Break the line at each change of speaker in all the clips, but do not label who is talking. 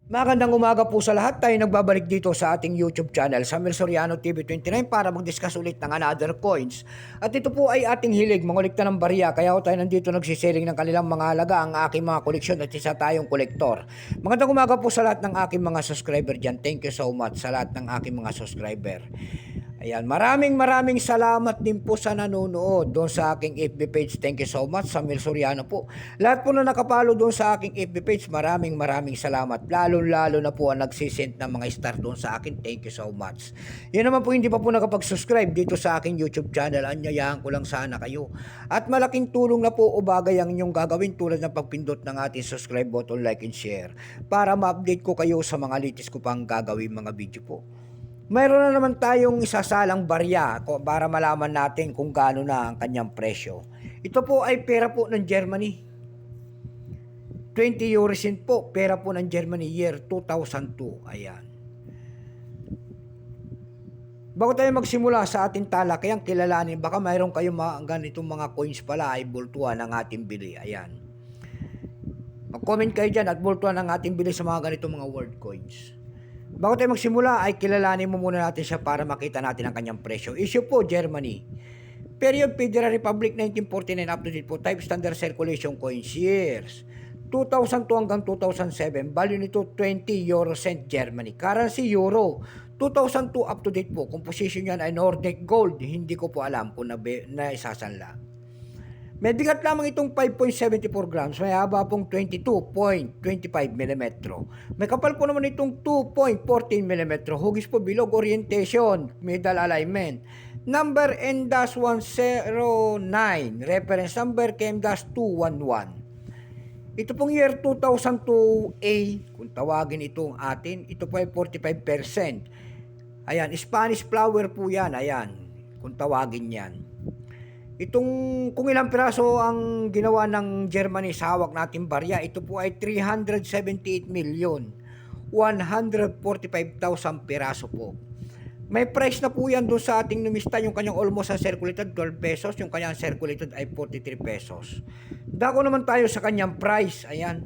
Magandang umaga po sa lahat. Tayo nagbabalik dito sa ating YouTube channel, Samir Soriano TV 29, para mag-discuss ulit ng another coins. At ito po ay ating hilig, mangulikta ng barya. Kaya ako tayo nandito nagsiselling ng kanilang mga halaga, ang aking mga koleksyon at isa tayong kolektor. Magandang umaga po sa lahat ng aking mga subscriber dyan. Thank you so much sa lahat ng aking mga subscriber. Ayan, maraming salamat din po sa nanonood doon sa aking FB page. Thank you so much, Samuel Soriano po. Lahat po na nakapalo doon sa aking FB page, maraming salamat. Lalo na po ang nagsisend ng mga star doon sa akin. Thank you so much. Yan naman po, hindi pa po nakapag-subscribe dito sa aking YouTube channel. Anyayahan ko lang sana kayo. At malaking tulong na po o bagay ang inyong gagawin tulad ng pagpindot ng ating subscribe button, like and share para ma-update ko kayo sa mga latest ko pang gagawin mga video po. Mayroon na naman tayong isasalang barya para malaman natin kung gaano na ang kanyang presyo. Ito po ay pera po ng Germany. 20 euros po, pera po ng Germany, year 2002. Ayan. Bago tayo magsimula sa ating talakayan, kilalanin, baka mayroon kayong mga ganitong mga coins pala ay bultuhan ng ating bili. Ayan. Mag-comment kayo dyan at bultuhan ng ating bili sa mga ganitong mga world coins. Bago tayo magsimula ay kilalanin mo muna natin siya para makita natin ang kanyang presyo. Issue po, Germany. Period, Federal Republic 1949 up to date po. Type, standard circulation coins. Years 2002 hanggang 2007. Value nito 20 euro cent Germany. Currency euro. 2002 up to date po. Composition yan ay Nordic Gold. Hindi ko po alam kung na isasanla. May bigat lamang itong 5.74 grams, may haba pong 22.25 mm. May kapal po naman itong 2.14 mm. Hugis po bilog, orientation, middle alignment. Number N-109, reference number KM-211. Ito pong year 2002A, kung tawagin itong atin, ito po ay 45%. Ayan, Spanish flower po yan, ayan, kung tawagin yan. Itong kung ilang piraso ang ginawa ng Germany sa hawak nating barya, ito po ay 378,145,000 piraso po. May price na po yan doon sa ating numista, yung kanyang almost uncirculated 12 pesos, yung kanyang circulated ay 43 pesos. Dako naman tayo sa kanyang price, ayan.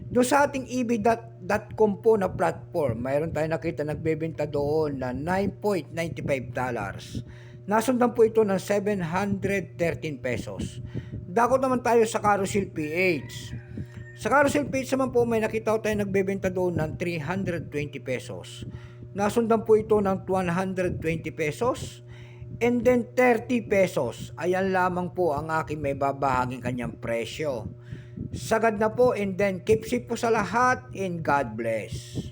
Doon sa ating ebay.com po na platform, mayroon tayo nakita nagbebenta doon na $9.95. Nasundan po ito ng 713 pesos. Dakot naman tayo sa Carousel PH. Sa Carousel PH naman po may nakita ko tayo nagbebenta doon ng 320 pesos. Nasundan po ito ng 120 pesos. And then 30 pesos. Ayan lamang po ang aking may babahaging kanyang presyo. Sagad na po, and then keep safe po sa lahat, and God bless.